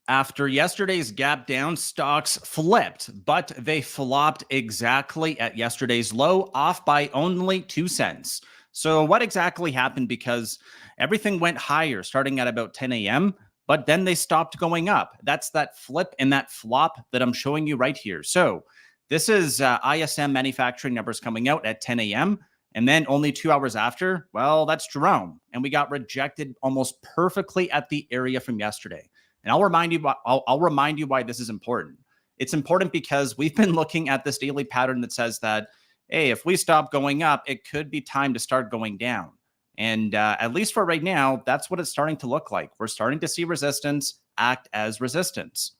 After yesterday's gap down, stocks flipped, but they flopped exactly at yesterday's low, off by only 2 cents. So, what exactly happened? Because everything went higher starting at about 10 a.m., but then they stopped going up. That's that flip and that flop that I'm showing you right here. So, this is ISM manufacturing numbers coming out at 10 a.m. And then only 2 hours after, well, that's Jerome. And we got rejected almost perfectly at the area from yesterday. And I'll remind you why this is important. It's important because we've been looking at this daily pattern that says that, hey, if we stop going up, it could be time to start going down. And at least for right now, that's what it's starting to look like. We're starting to see resistance act as resistance.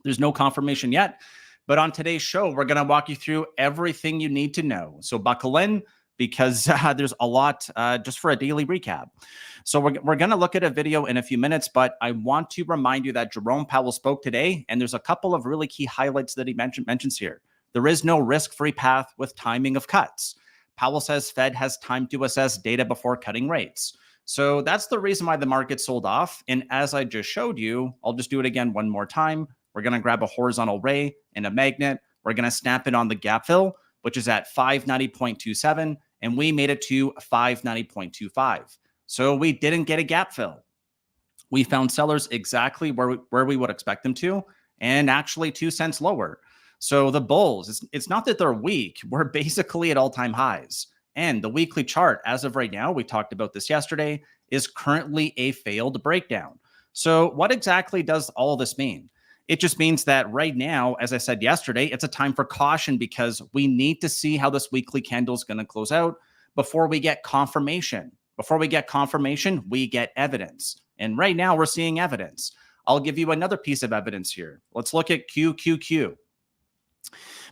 There's no confirmation yet, but on today's show, we're going to walk you through everything you need to know. So buckle in, because there's a lot just for a daily recap. So we're going to look at a video in a few minutes, but I want to remind you that Jerome Powell spoke today, and there's a couple of really key highlights that he mentions here. There is no risk-free path with timing of cuts. Powell says Fed has time to assess data before cutting rates. So that's the reason why the market sold off. And as I just showed you, I'll just do it again one more time. We're going to grab a horizontal ray and a magnet. We're going to snap it on the gap fill, which is at 590.27. And we made it to 590.25. So we didn't get a gap fill. We found sellers exactly where we would expect them to, and actually 2 cents lower. So the bulls, it's not that they're weak. We're basically at all-time highs. And the weekly chart, as of right now, we talked about this yesterday, is currently a failed breakdown. So what exactly does all this mean? It just means that right now, as I said yesterday, it's a time for caution because we need to see how this weekly candle is going to close out before we get confirmation. Before we get confirmation, we get evidence. And right now we're seeing evidence. I'll give you another piece of evidence here. Let's look at QQQ.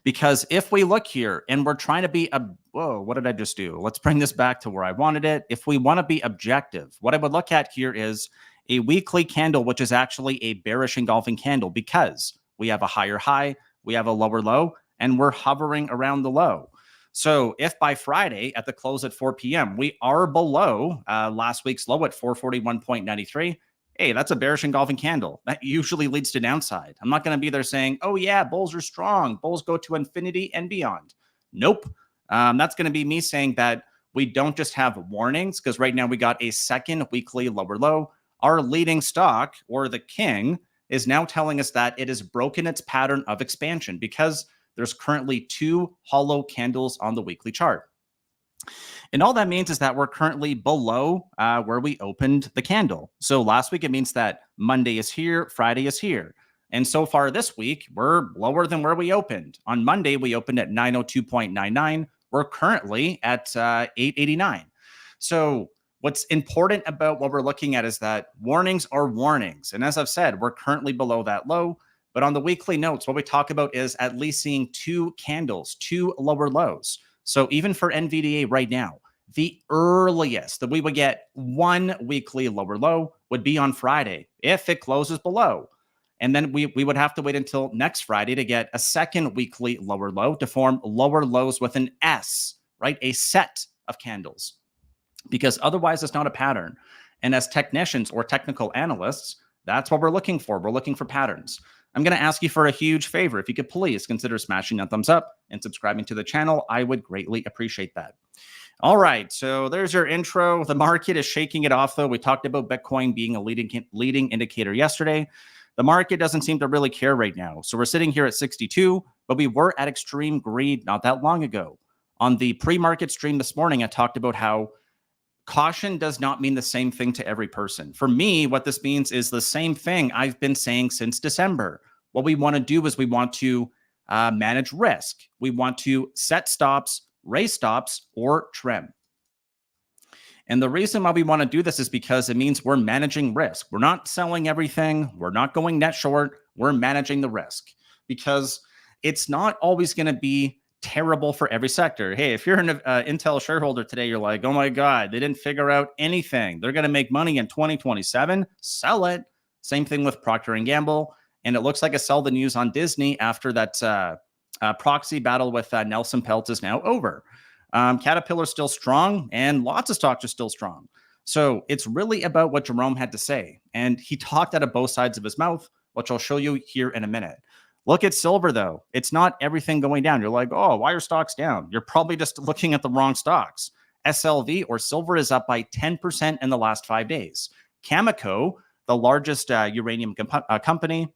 Because if we look here and we're trying to be, whoa, what did I just do? Let's bring this back to where I wanted it. If we want to be objective, what I would look at here is a weekly candle, which is actually a bearish engulfing candle because we have a higher high, we have a lower low, and we're hovering around the low. So if by Friday at the close at 4 p.m., we are below last week's low at 441.93, hey, that's a bearish engulfing candle. That usually leads to downside. I'm not going to be there saying, oh yeah, bulls are strong. Bulls go to infinity and beyond. Nope. That's going to be me saying that we don't just have warnings, because right now we got a second weekly lower low. Our leading stock, or the king, is now telling us that it has broken its pattern of expansion because there's currently 2 hollow candles on the weekly chart. And all that means is that we're currently below where we opened the candle. So last week, it means that Monday is here, Friday is here. And so far this week, we're lower than where we opened. On Monday, we opened at 902.99. We're currently at 889. So what's important about what we're looking at is that warnings are warnings. And as I've said, we're currently below that low. But on the weekly notes, what we talk about is at least seeing 2 candles, 2 lower lows. So even for NVDA right now, the earliest that we would get 1 weekly lower low would be on Friday if it closes below. And then we would have to wait until next Friday to get a second weekly lower low to form lower lows with an S, right? A set of candles. Because otherwise it's not a pattern. And as technicians or technical analysts, that's what we're looking for. We're looking for patterns. I'm going to ask you for a huge favor. If you could please consider smashing that thumbs up and subscribing to the channel, I would greatly appreciate that. All right, so there's your intro. The market is shaking it off, though. We talked about Bitcoin being a leading indicator yesterday. The market doesn't seem to really care right now. So we're sitting here at 62, but we were at extreme greed not that long ago. On the pre-market stream this morning, I talked about how caution does not mean the same thing to every person. For me, what this means is the same thing I've been saying since December. What we want to do is we want to manage risk. We want to set stops, raise stops, or trim. And the reason why we want to do this is because it means we're managing risk. We're not selling everything. We're not going net short. We're managing the risk because it's not always going to be terrible for every sector. Hey, if you're an Intel shareholder today, you're like, oh my God, they didn't figure out anything. They're going to make money in 2027. Sell it. Same thing with Procter & Gamble. And it looks like a sell the news on Disney after that proxy battle with Nelson Peltz is now over. Caterpillar's still strong and lots of stocks are still strong. So it's really about what Jerome had to say. And he talked out of both sides of his mouth. which I'll show you here in a minute. Look at silver, though. It's not everything going down. You're like, oh, why are stocks down? You're probably just looking at the wrong stocks. SLV or silver is up by 10% in the last 5 days. Cameco, the largest uranium company,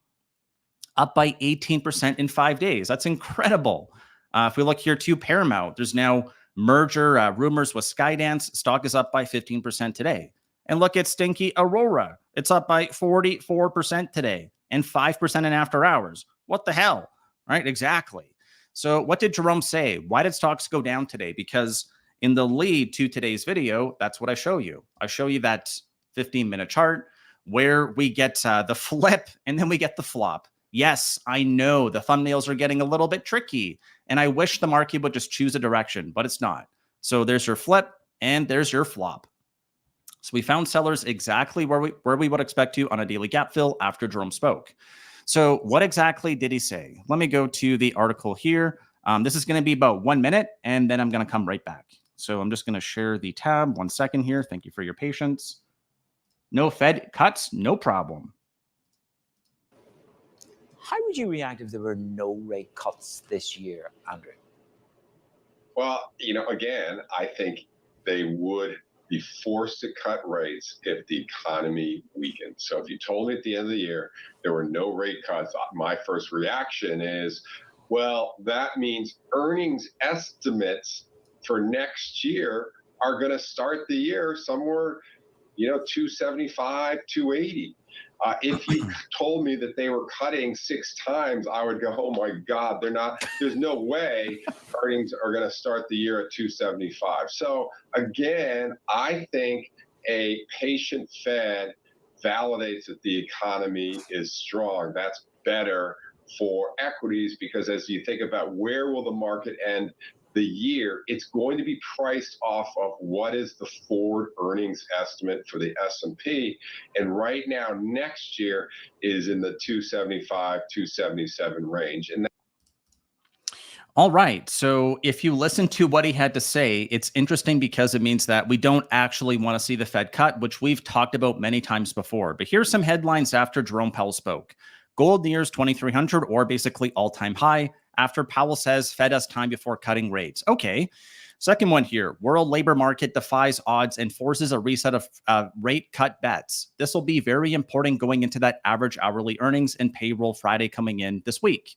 up by 18% in 5 days. That's incredible. If we look here to Paramount, there's now merger rumors with Skydance. Stock is up by 15% today. And look at Stinky Aurora. It's up by 44% today and 5% in after hours. What the hell? Right? Exactly. So what did Jerome say? Why did stocks go down today? Because in the lead to today's video, that's what I show you. I show you that 15-minute chart where we get the flip and then we get the flop. Yes, I know the thumbnails are getting a little bit tricky, and I wish the market would just choose a direction, but it's not. So there's your flip and there's your flop. So we found sellers exactly where we would expect to on a daily gap fill after Jerome spoke. So what exactly did he say? Let me go to the article here. This is going to be about 1 minute, and then I'm going to come right back. So I'm just going to share the tab. 1 second here. Thank you for your patience. No Fed cuts, no problem. How would you react if there were no rate cuts this year, Andrew? Well, again, I think they would be forced to cut rates if the economy weakened. So if you told me at the end of the year there were no rate cuts, my first reaction is, well, that means earnings estimates for next year are going to start the year somewhere, 275, 280. If you told me that they were cutting 6 times, I would go, oh my God, there's no way earnings are going to start the year at 275. So again, I think a patient Fed validates that the economy is strong. That's better for equities because as you think about where will the market end the year, it's going to be priced off of what is the forward earnings estimate for the S&P. And right now, next year is in the 275, 277 range. And all right. So if you listen to what he had to say, it's interesting because it means that we don't actually want to see the Fed cut, which we've talked about many times before. But here's some headlines after Jerome Powell spoke. Gold nears 2,300 or basically all-time high after Powell says Fed has time before cutting rates. Okay. Second one here, world labor market defies odds and forces a reset of rate cut bets. This will be very important going into that average hourly earnings and payroll Friday coming in this week.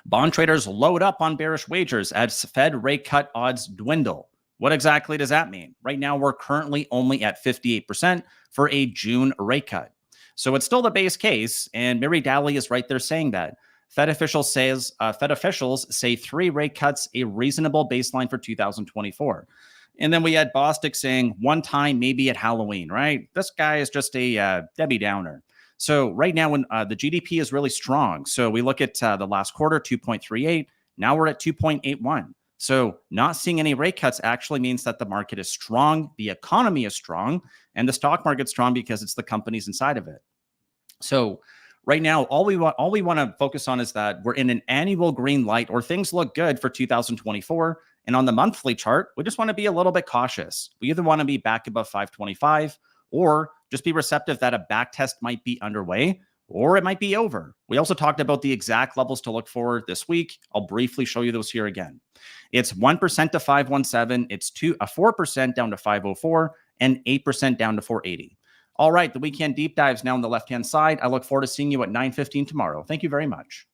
Bond traders load up on bearish wagers as Fed rate cut odds dwindle. What exactly does that mean? Right now, we're currently only at 58% for a June rate cut. So it's still the base case, and Mary Daly is right there saying that. Fed officials say 3 rate cuts a reasonable baseline for 2024. And then we had Bostic saying 1 time, maybe at Halloween, right? This guy is just a Debbie Downer. So right now, when the GDP is really strong. So we look at the last quarter, 2.38. Now we're at 2.81. So not seeing any rate cuts actually means that the market is strong, the economy is strong, and the stock market's strong because it's the companies inside of it. So right now, all we want to focus on is that we're in an annual green light, or things look good for 2024. And on the monthly chart, we just want to be a little bit cautious. We either want to be back above 525 or just be receptive that a back test might be underway or it might be over. We also talked about the exact levels to look for this week. I'll briefly show you those here again. It's 1% to 517. It's 4% down to 504 and 8% down to 480. All right, the weekend deep dives now on the left-hand side. I look forward to seeing you at 9:15 tomorrow. Thank you very much.